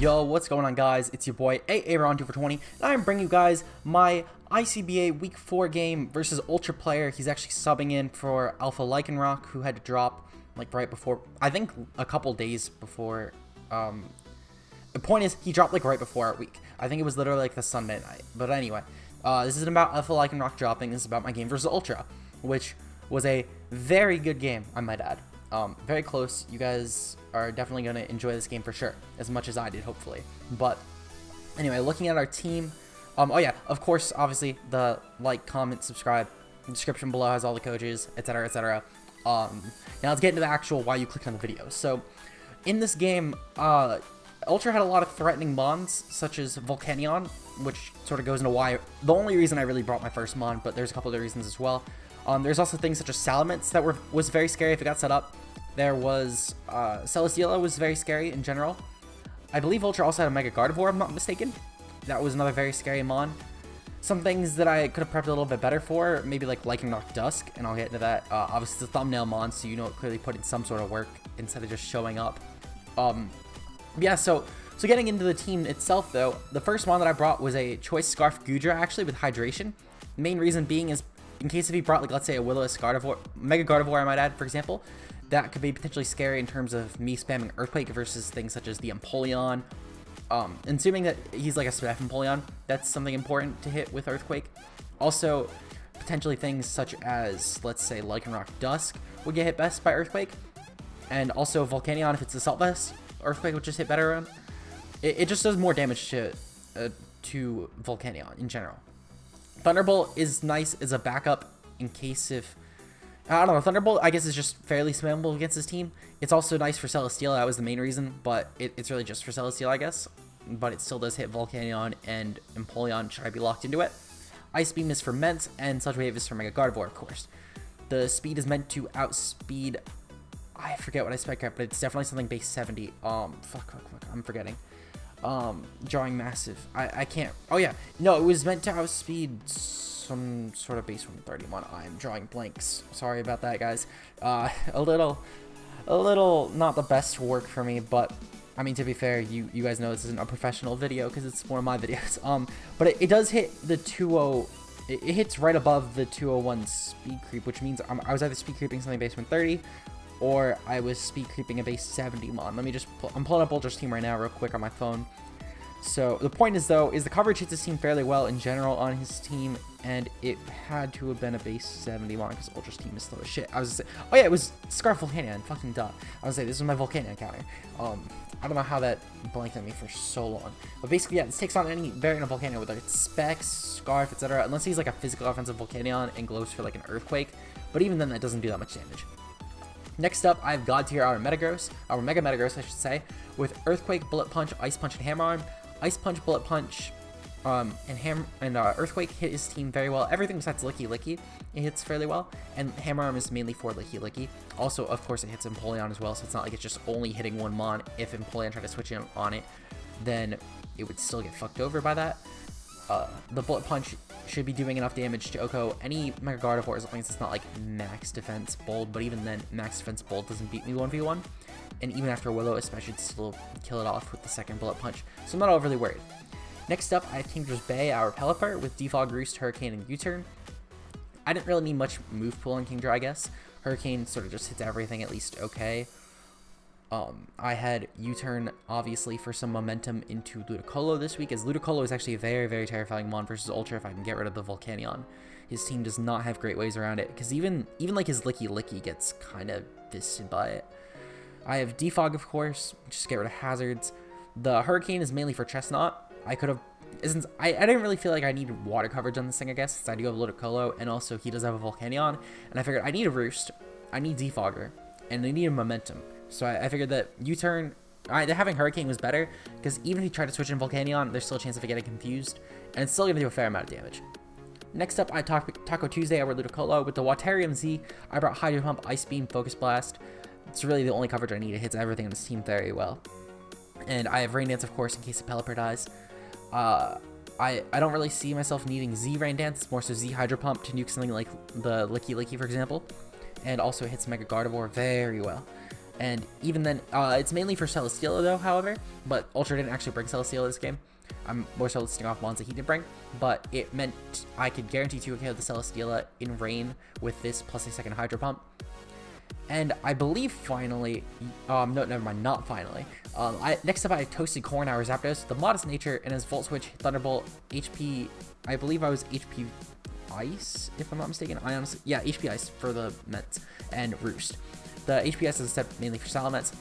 Yo, what's going on, guys? It's your boy Aaron2for20, and I'm bringing you guys my ICBA Week 4 game versus Ultraplayer. He's actually subbing in for Alpha Lycanroc, who had to drop like right before, I think a couple days before. The point is, he dropped like right before our week. I think it was literally like the Sunday night. But anyway, this isn't about Alpha Lycanroc dropping. This is about my game versus Ultra, which was a very good game, I might add. Very close. You guys are definitely going to enjoy this game for sure, as much as I did, hopefully. But anyway, looking at our team, oh yeah, of course, obviously, the like, comment, subscribe, the description below has all the coaches, etc., etc. Now let's get into the actual why you clicked on the video. So, in this game, Ultra had a lot of threatening mons, such as Volcanion, which sort of goes into why, the only reason I really brought my first mon, but there's a couple other reasons as well. There's also things such as Salamence that was very scary if it got set up. There was Celesteela was very scary in general. I believe Ultra also had a Mega Gardevoir, if I'm not mistaken. That was another very scary mon. Some things that I could have prepped a little bit better for, maybe like Lycanroc-Dusk, and I'll get into that. Obviously, it's a thumbnail mon, so you know it clearly put in some sort of work instead of just showing up. Yeah, so getting into the team itself, though, the first mon that I brought was a Choice Scarf Goodra, actually, with Hydration. The main reason being is, in case if he brought, like, let's say a Will-O-Wisp Gardevoir, Mega Gardevoir, I might add, for example, that could be potentially scary in terms of me spamming Earthquake versus things such as the Empoleon. Assuming that he's like a Spef Empoleon, that's something important to hit with Earthquake. Also, potentially things such as, let's say, Lycanroc-Dusk would get hit best by Earthquake. And also Volcanion, if it's Assault Vest, Earthquake would just hit better on. It just does more damage to Volcanion in general. Thunderbolt is nice as a backup in case if... I don't know, Thunderbolt, I guess, is just fairly spammable against this team. It's also nice for Celesteela, that was the main reason, but it's really just for Celesteela, I guess. But it still does hit Volcanion and Empoleon, should I be locked into it. Ice Beam is for Ment, and Sludge Wave is for Mega Gardevoir, of course. The speed is meant to outspeed... I forget what I spec up, but it's definitely something base 70. Fuck, I'm forgetting. Drawing Massive. I can't... Oh, yeah. No, it was meant to outspeed some sort of base 131. I'm drawing blanks. Sorry about that, guys. A little not the best work for me, but I mean, to be fair, you guys know this isn't a professional video because it's one of my videos. But it does hit the 2-0. It hits right above the 201 speed creep, which means I was either speed creeping something base 130 or I was speed creeping a base 70 mon. Let me just I'm pulling up Ultra's team right now real quick on my phone. So the point is, though, is the coverage hits his team fairly well in general on his team, and it had to have been a base 70 mon because Ultra's team is slow as shit. I was gonna say, oh yeah, it was Scarf Volcanion, fucking duh. I was gonna say, this is my Volcanion counter. I don't know how that blanked on me for so long. But basically, yeah, this takes on any variant of Volcanion, whether it's Specs, Scarf, etc. Unless he's like a physical offensive Volcanion and glows for like an Earthquake. But even then, that doesn't do that much damage. Next up, I've God tier our Metagross, our Mega Metagross, I should say, with Earthquake, Bullet Punch, Ice Punch, and Hammer Arm. Ice Punch, Bullet Punch, and Earthquake hit his team very well. Everything besides Licky Licky, it hits fairly well. And Hammer Arm is mainly for Licky Licky. Also, of course, it hits Empoleon as well, so it's not like it's just only hitting one mon. If Empoleon tried to switch in on it, then it would still get fucked over by that. The Bullet Punch should be doing enough damage to Oko any Mega Gardevoir as long as it's not like max defense bold, but even then, max defense bold doesn't beat me 1v1. And even after Will-O-Wisp, I should still kill it off with the second Bullet Punch, so I'm not overly worried. Next up, I have Kingdra's Bay, our Pelipper, with Defog, Roost, Hurricane, and U-Turn. I didn't really need much move pool on Kingdra, I guess. Hurricane sort of just hits everything at least okay. I had U-Turn, obviously, for some momentum into Ludicolo this week, as Ludicolo is actually a very, very terrifying mon versus Ultra if I can get rid of the Volcanion. His team does not have great ways around it, because even like his Licky Licky gets kind of fisted by it. I have Defog, of course, just get rid of hazards. The Hurricane is mainly for Chestnut. I could have, since I didn't really feel like I needed water coverage on this thing, I guess, since I do have Ludicolo, and also he does have a Volcanion, and I figured I need a Roost, I need Defogger, and I need a Momentum. So I figured that U-Turn, having Hurricane was better, because even if he tried to switch in Volcanion, there's still a chance of it getting confused, and it's still going to do a fair amount of damage. Next up, I Taco Tuesday over Ludicolo. With the Waterium Z, I brought Hydro Pump, Ice Beam, Focus Blast. It's really the only coverage I need. It hits everything on this team very well. And I have Rain Dance, of course, in case the Pelipper dies. I don't really see myself needing Z Rain Dance. It's more so Z Hydro Pump to nuke something like the Licky Licky, for example. And also hits Mega Gardevoir very well. And even then, it's mainly for Celesteela though, however, but Ultra didn't actually bring Celesteela this game. I'm more so listing off mons that he did bring, but it meant I could guarantee 2k with the Celesteela in rain with this plus a second Hydro Pump. And I believe finally, no, never mind, not finally. Next up I had Toasted Corn, our Zapdos, the Modest Nature, and his Volt Switch, Thunderbolt, HP, I believe I was HP Ice, if I'm not mistaken. I honestly, yeah, HP Ice for the Mets, and Roost. The HP Ice is a step mainly for Salamence.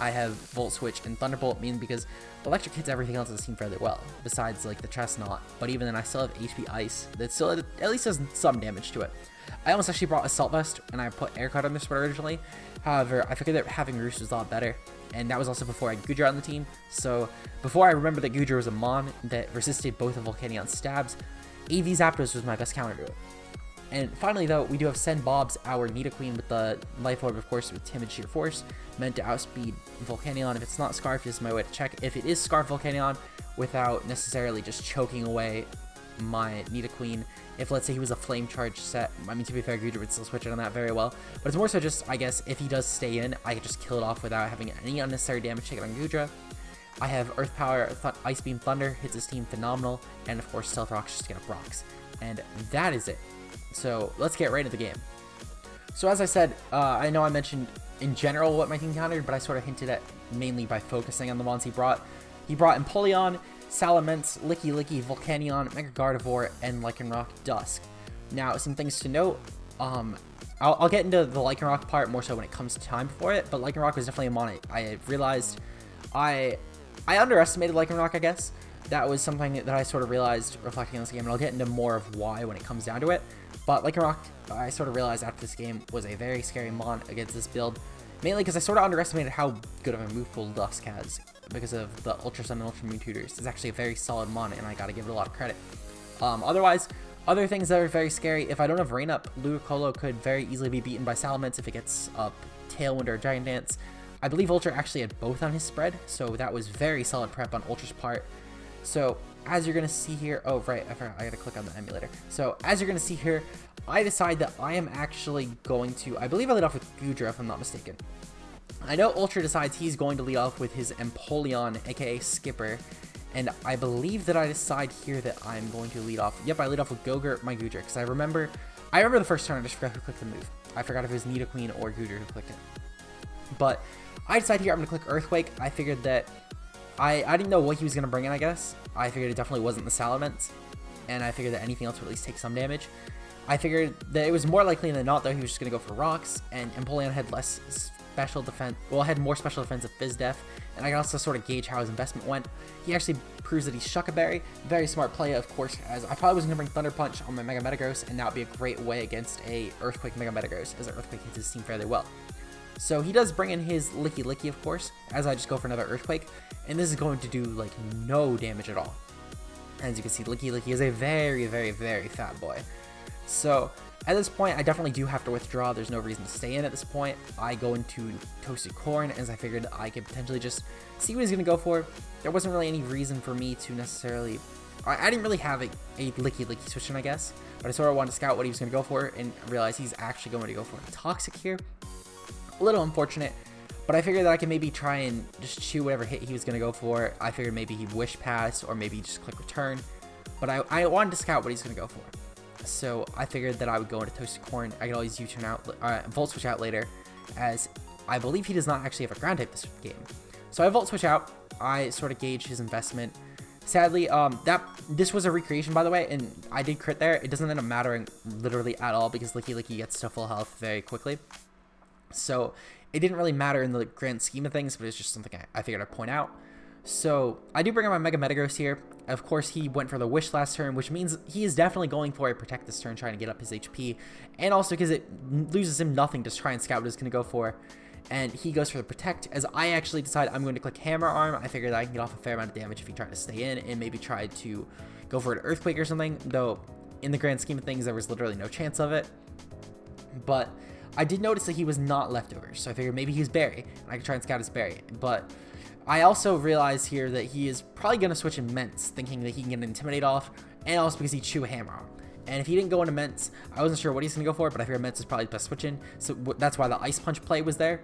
I have Volt Switch and Thunderbolt, mainly because Electric hits everything else in the team fairly well, besides like the Chestnut, but even then I still have HP Ice that still at least does some damage to it. I almost actually brought Assault Vest, and I put Air Cut on this one originally. However, I figured that having Roost was a lot better, and that was also before I had Goodra on the team. So before I remembered that Goodra was a Mon that resisted both of Volcanion stabs, AV Zapdos was my best counter to it. And finally, though, we do have Send Bob's, our Nidoqueen, with the Life Orb, of course, with Timid Sheer Force, meant to outspeed Volcanion. If it's not Scarf, this is my way to check if it is Scarf Volcanion without necessarily just choking away my Nidoqueen. If, let's say, he was a Flame Charge set, I mean, to be fair, Goodra would still switch it on that very well. But it's more so just, I guess, if he does stay in, I could just kill it off without having any unnecessary damage taken on Goodra. I have Earth Power, Ice Beam Thunder, hits his team phenomenal, and of course Stealth Rocks just to get up rocks. And that is it. So let's get right into the game. So as I said, I know I mentioned in general what my team countered, but I sort of hinted at mainly by focusing on the mons he brought. He brought Empoleon, Salamence, Licky, Volcanion, Mega Gardevoir, and Lycanroc-Dusk. Now, some things to note. I'll get into the Lycanroc part more so when it comes to time for it, but Lycanroc was definitely a mon I realized I underestimated Lycanroc, I guess. That was something that I sort of realized reflecting on this game, and I'll get into more of why when it comes down to it. But Lycanroc, I sort of realized after this game, was a very scary mon against this build, mainly because I sort of underestimated how good of a move pool Dusk has because of the Ultra Sun and Ultra Moon tutors. It's actually a very solid mon, and I gotta give it a lot of credit. Otherwise, other things that are very scary, if I don't have Rain Up, Ludicolo could very easily be beaten by Salamence if it gets up Tailwind or Giant Dance. I believe Ultra actually had both on his spread, so that was very solid prep on Ultra's part. So as you're going to see here, oh right, I forgot, I got to click on the emulator. So as you're going to see here, I decide that I am actually going to, I believe I lead off with Goodra if I'm not mistaken. I know Ultra decides he's going to lead off with his Empoleon, aka Skipper, and I believe that I decide here that I'm going to lead off, yep, I lead off with my Goodra, because I remember the first turn, I just forgot who clicked the move. I forgot if it was Nidoqueen or Goodra who clicked it. But I decide here I'm going to click Earthquake. I figured that I didn't know what he was going to bring in, I guess. I figured it definitely wasn't the Salamence, and I figured that anything else would at least take some damage. I figured that it was more likely than not, though, he was just going to go for rocks, and Empoleon had less special defense, well, had more special defense of Fizz Def, and I can also sort of gauge how his investment went. He actually proves that he's Shuckaberry. Very smart play, of course, as I probably was going to bring Thunder Punch on my Mega Metagross, and that would be a great way against a Earthquake Mega Metagross, as an Earthquake hits his team fairly well. So he does bring in his Licky, of course, as I just go for another Earthquake, and this is going to do, like, no damage at all. As you can see, Licky is a very, very, very fat boy. So at this point, I definitely do have to withdraw. There's no reason to stay in at this point. I go into Toasted Corn, as I figured I could potentially just see what he's going to go for. There wasn't really any reason for me to necessarily... I didn't really have a Licky switch in, I guess, but I sort of wanted to scout what he was going to go for, and realize he's actually going to go for a Toxic here. A little unfortunate, but I figured that I could maybe try and just chew whatever hit he was going to go for. I figured maybe he'd Wish Pass, or maybe just click Return, but I wanted to scout what he's going to go for. So I figured that I would go into Toasted Corn. I could always U-turn out, Volt Switch out later, as I believe he does not actually have a Ground type this game. So I Volt Switch out. I sort of gauge his investment. Sadly, this was a recreation, by the way, and I did crit there. It doesn't end up mattering literally at all, because Licky gets to full health very quickly. So it didn't really matter in the grand scheme of things, but it's just something I figured I'd point out. So I do bring up my Mega Metagross here. Of course, he went for the Wish last turn, which means he is definitely going for a Protect this turn, trying to get up his HP. And also because it loses him nothing to try and scout what he's going to go for. And he goes for the Protect, as I actually decide I'm going to click Hammer Arm. I figured that I can get off a fair amount of damage if he tried to stay in, and maybe try to go for an Earthquake or something. Though, in the grand scheme of things, there was literally no chance of it. But I did notice that he was not Leftovers, so I figured maybe he was Berry, and I could try and scout his Berry. But I also realized here that he is probably going to switch Immense, thinking that he can get an Intimidate off, and also because he chew a Hammer Arm. And if he didn't go into Immense, I wasn't sure what he's going to go for, but I figured Immense is probably the best switch in, so that's why the Ice Punch play was there.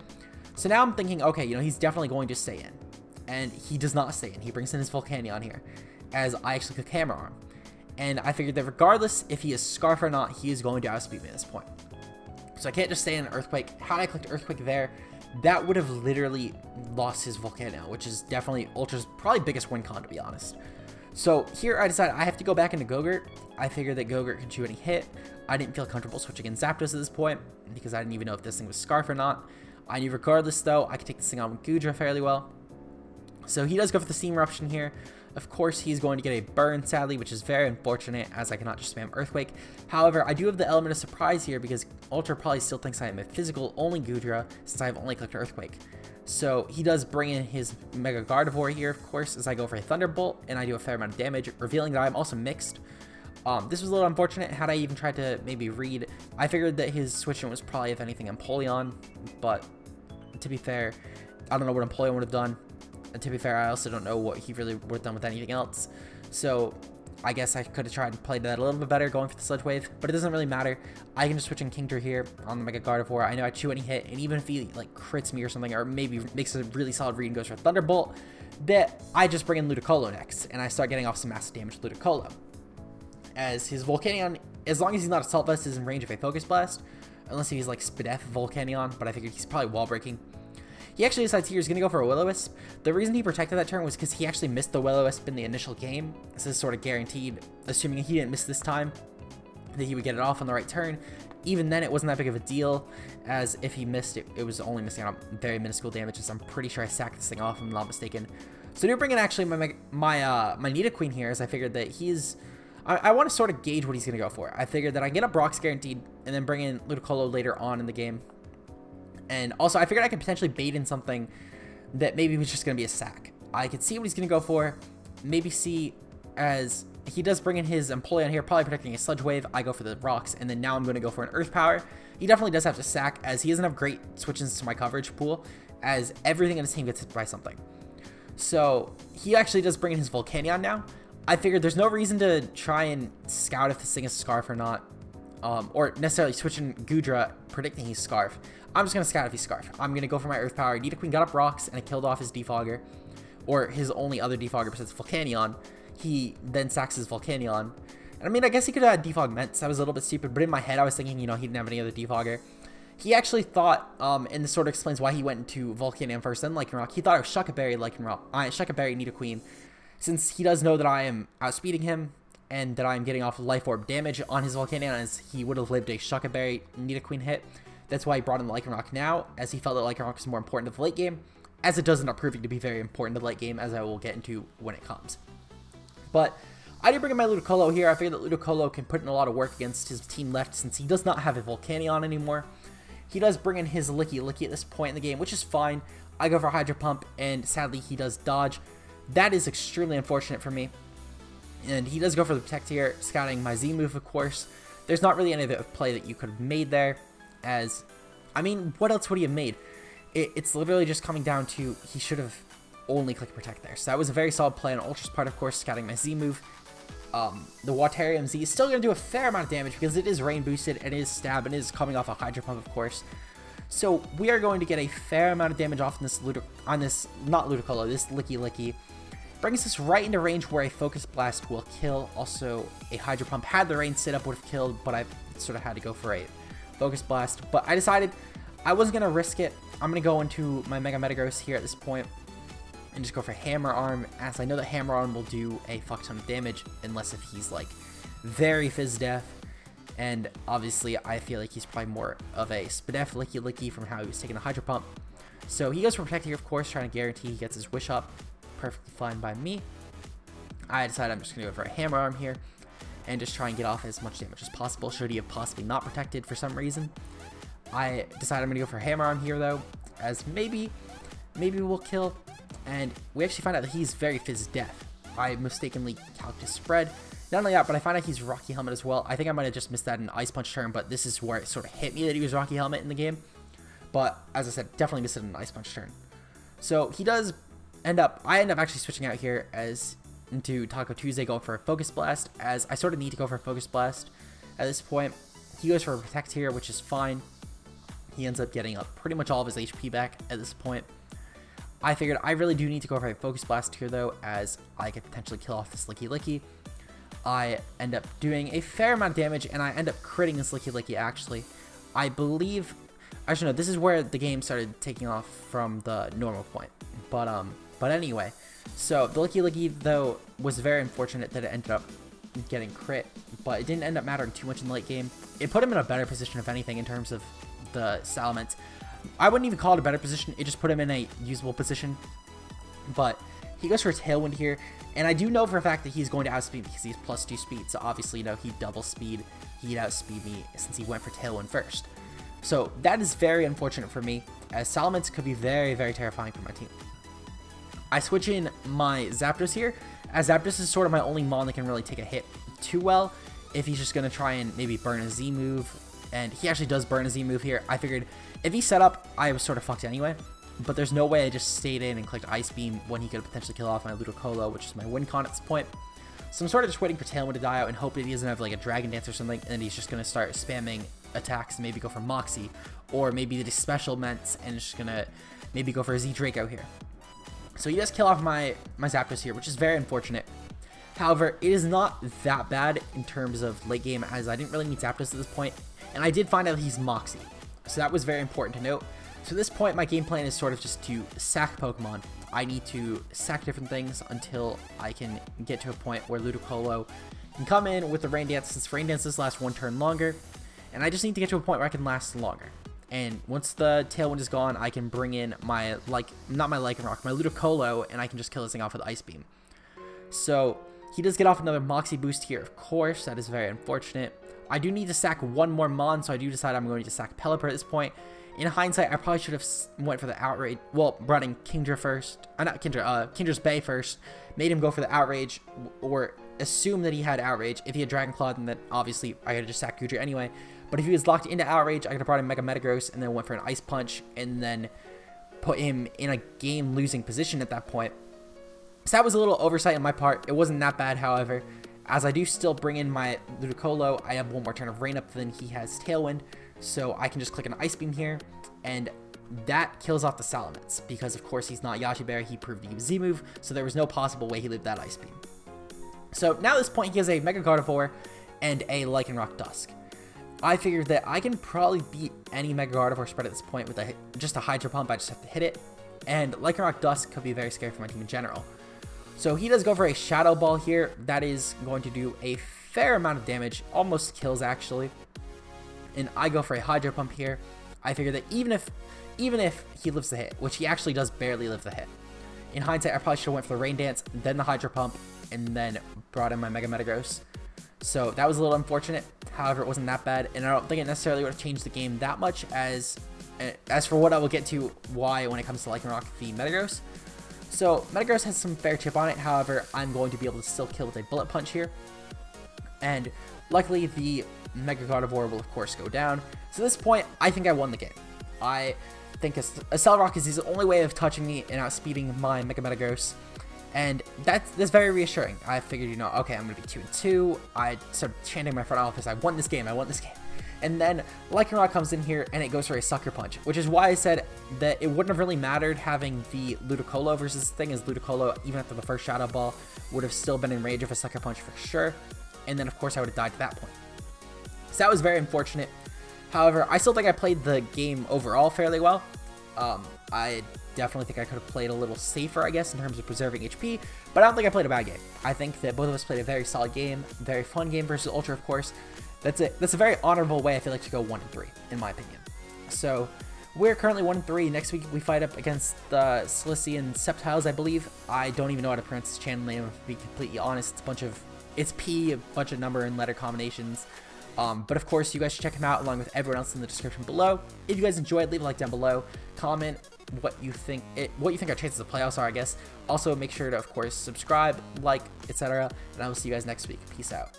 So now I'm thinking, okay, you know, he's definitely going to stay in. And he does not stay in. He brings in his Volcanion here, as I actually could Hammer Arm. And I figured that regardless if he is Scarf or not, he is going to outspeed me at this point. So I can't just stay in an Earthquake. Had I clicked Earthquake there, that would have literally lost his Volcanion, which is definitely Ultra's probably biggest win con, to be honest. So here I decided I have to go back into Gogurt. I figured that Gogurt could chew any hit. I didn't feel comfortable switching in Zapdos at this point, because I didn't even know if this thing was Scarf or not. I knew regardless, though, I could take this thing on with Goodra fairly well. So he does go for the Steam Eruption here. Of course, he's going to get a Burn, sadly, which is very unfortunate, as I cannot just spam Earthquake. However, I do have the element of surprise here, because Ultra probably still thinks I am a physical-only Goodra, since I have only clicked Earthquake. So he does bring in his Mega Gardevoir here, of course, as I go for a Thunderbolt, and I do a fair amount of damage, revealing that I'm also mixed. This was a little unfortunate. Had I even tried to maybe read, I figured that his switch-in was probably, if anything, Empoleon, but to be fair, I don't know what Empoleon would have done. And to be fair, I also don't know what he really would have done with anything else. So I guess I could have tried and played that a little bit better going for the Sludge Wave, but it doesn't really matter. I can just switch in Kingdra here on the Mega Gardevoir. I know I chew any hit, and even if he like crits me or something, or maybe makes a really solid read and goes for Thunderbolt, that I just bring in Ludicolo next, and I start getting off some massive damage with Ludicolo. As his Volcanion, as long as he's not Assault Vest, is in range of a Focus Blast, unless he's like Spadef Volcanion, but I figured he's probably Wall Breaking. He actually decides here he's going to go for a Will-O-Wisp. The reason he protected that turn was because he actually missed the Will-O-Wisp in the initial game. This is sort of guaranteed, assuming he didn't miss this time, that he would get it off on the right turn. Even then, it wasn't that big of a deal, as if he missed it, it was only missing out on very minuscule damages. I'm pretty sure I sacked this thing off, if I'm not mistaken. So to bring in actually my Nidoqueen here, as I figured that he's... I want to sort of gauge what he's going to go for. I figured that I get a Brock's guaranteed, and then bring in Ludicolo later on in the game. And also, I figured I could potentially bait in something that maybe was just going to be a sack. I could see what he's going to go for. Maybe see as he does bring in his Empoleon here, probably protecting a Sludge Wave. I go for the rocks, and then now I'm going to go for an Earth Power. He definitely does have to sack, as he doesn't have great switches to my coverage pool, as everything in his team gets hit by something. So he actually does bring in his Volcanion now. I figured there's no reason to try and scout if this thing is Scarf or not, or necessarily switching Goodra, predicting he's Scarf. I'm just going to scout if he's Scarf. I'm going to go for my Earth Power. Nidoqueen got up rocks, and it killed off his Defogger, or his only other Defogger besides Volcanion. He then sacks his Volcanion. And I mean, I guess he could have had Defog Ments. That was a little bit stupid, but in my head, I was thinking, you know, he didn't have any other Defogger. He actually thought, and this sort of explains why he went into Volcanion first, then Lycanroc. He thought it was Shuckleberry Shuckleberry Nidoqueen, since he does know that I am outspeeding him, and that I'm getting off Life Orb damage on his Volcanion, as he would have lived a Shuckleberry Nidoqueen hit. That's why he brought in Lycanroc now, as he felt that Lycanroc is more important to the late game, as it does end up proving to be very important to the late game, as I will get into when it comes. But I did bring in my Ludicolo here. I figured that Ludicolo can put in a lot of work against his team left, since he does not have a Volcanion anymore. He does bring in his Licky at this point in the game, which is fine. I go for Hydro Pump, and sadly he does dodge. That is extremely unfortunate for me. And he does go for the Protect here, scouting my Z move, of course. There's not really any other play that you could have made there. As, I mean, what else would he have made? It's literally just coming down to he should have only clicked Protect there. So that was a very solid play on Ultra's part, of course, scouting my Z move. The Waterium Z is still going to do a fair amount of damage because it is rain boosted, and it is stab, and it is coming off a Hydro Pump, of course. So we are going to get a fair amount of damage off this not Ludicolo, this Licky. Brings us right into range where a Focus Blast will kill. Also, a Hydro Pump had the rain sit up would have killed, but I sort of had to go for a Focus Blast. But I decided I wasn't going to risk it. I'm going to go into my Mega Metagross here at this point and just go for Hammer Arm, as I know that Hammer Arm will do a fuck ton of damage, unless if he's like very Fizz Death. And obviously, I feel like he's probably more of a Spadef Licky from how he was taking the Hydro Pump. So he goes for Protect here, of course, trying to guarantee he gets his Wish up. Perfectly fine by me. I decided I'm just going to go for a Hammer Arm here and just try and get off as much damage as possible, should he have possibly not protected for some reason. I decided I'm going to go for Hammer Arm here, though, as maybe we'll kill. And we actually find out that he's very Fizz Death. I mistakenly calculated his spread. Not only that, but I find out he's Rocky Helmet as well. I think I might have just missed that in Ice Punch turn, but this is where it sort of hit me that he was Rocky Helmet in the game. But as I said, definitely missed it in Ice Punch turn. So he does I end up actually switching out here as into Taco Tuesday, going for a Focus Blast, as I sort of need to go for a Focus Blast at this point. He goes for a Protect here, which is fine. He ends up getting up pretty much all of his HP back at this point. I figured I really do need to go for a Focus Blast here, though, as I could potentially kill off this Licky. I end up doing a fair amount of damage, and I end up critting this Licky, actually. I believe... Actually, no, this is where the game started taking off from the normal point. But anyway, so the Licky, though, was very unfortunate that it ended up getting crit, but it didn't end up mattering too much in the late game. It put him in a better position, if anything, in terms of the Salamence. I wouldn't even call it a better position, it just put him in a usable position. But he goes for a Tailwind here, and I do know for a fact that he's going to outspeed me because he's +2 speed, so obviously, you know, he'd double speed, he'd outspeed me since he went for Tailwind first. So that is very unfortunate for me, as Salamence could be very, very terrifying for my team. I switch in my Zapdos here, as Zapdos is sort of my only Mon that can really take a hit too well if he's just going to try and maybe burn a Z move, and he actually does burn a Z move here. I figured if he set up, I was sort of fucked anyway, but there's no way I just stayed in and clicked Ice Beam when he could potentially kill off my Ludicolo, which is my win con at this point. So I'm sort of just waiting for Tailwind to die out and hope that he doesn't have like a Dragon Dance or something, and he's just going to start spamming attacks and maybe go for Moxie, or maybe the Special Ments and just going to maybe go for a Z Draco here. So he does kill off my Zapdos here, which is very unfortunate. However, it is not that bad in terms of late game, as I didn't really need Zapdos at this point, and I did find out he's Moxie. So that was very important to note. So at this point, my game plan is sort of just to sack Pokemon. I need to sack different things until I can get to a point where Ludicolo can come in with the Rain Dance, since Rain Dances last one turn longer, and I just need to get to a point where I can last longer. And once the Tailwind is gone, I can bring in my, not my Lycanroc, my Ludicolo, and I can just kill this thing off with Ice Beam. So he does get off another Moxie boost here, of course. That is very unfortunate. I do need to sack one more Mon, so I do decide I'm going to sack Pelipper at this point. In hindsight, I probably should have went for the Outrage. Well, running Kingdra first. Not Kingdra, Kindra's Bay first. Made him go for the Outrage, or assume that he had Outrage. If he had Dragon Claw, then obviously I could just sack Kingdra anyway. But if he was locked into Outrage, I could have brought in Mega Metagross and then went for an Ice Punch and then put him in a game-losing position at that point. So that was a little oversight on my part. It wasn't that bad, however. As I do still bring in my Ludicolo, I have one more turn of Rain Up than he has Tailwind. So I can just click an Ice Beam here, and that kills off the Salamence. Because, of course, he's not Yashi Bear. He proved the Z move, so there was no possible way he lived that Ice Beam. So now at this point, he has a Mega Gardevoir and a Lycanroc-Dusk. I figured that I can probably beat any Mega Gardevoir spread at this point with just a Hydro Pump. I just have to hit it. And Lycanroc-Dusk could be very scary for my team in general. So he does go for a Shadow Ball here. That is going to do a fair amount of damage. Almost kills, actually. And I go for a Hydro Pump here. I figure that even if he lives the hit, which he actually does barely live the hit. In hindsight, I probably should have went for the Rain Dance, then the Hydro Pump, and then brought in my Mega Metagross. So that was a little unfortunate. However, it wasn't that bad, and I don't think it necessarily would have changed the game that much. As for what I will get to why when it comes to Lycanroc v Metagross. So Metagross has some fair chip on it. However, I'm going to be able to still kill with a Bullet Punch here. And luckily, the Mega Gardevoir will of course go down. So at this point, I think I won the game. I think a Cell is his only way of touching me and outspeeding my Mega Metagross. And that's very reassuring. I figured, you know, okay, I'm going to be 2-2. I started chanting in my front office, I won this game, I won this game. And then Lycanroc comes in here and it goes for a Sucker Punch, which is why I said that it wouldn't have really mattered having the Ludicolo versus this thing, as Ludicolo, even after the first Shadow Ball, would have still been in range of a Sucker Punch for sure. And then, of course, I would have died at that point. So that was very unfortunate. However, I still think I played the game overall fairly well. I definitely think I could have played a little safer, I guess, in terms of preserving HP, but I don't think I played a bad game. I think that both of us played a very solid game, very fun game versus Ultra, of course. That's a very honorable way, I feel like, to go 1-3, in my opinion. So we're currently 1-3. Next week we fight up against the Silician Sceptiles, I believe. I don't even know how to pronounce his channel name, to be completely honest. It's P, a bunch of number and letter combinations. But of course, you guys should check him out along with everyone else in the description below. If you guys enjoyed, leave a like down below. Comment what you think our chances of playoffs are, I guess. Also, make sure to, of course, subscribe, like, etc. And I will see you guys next week. Peace out.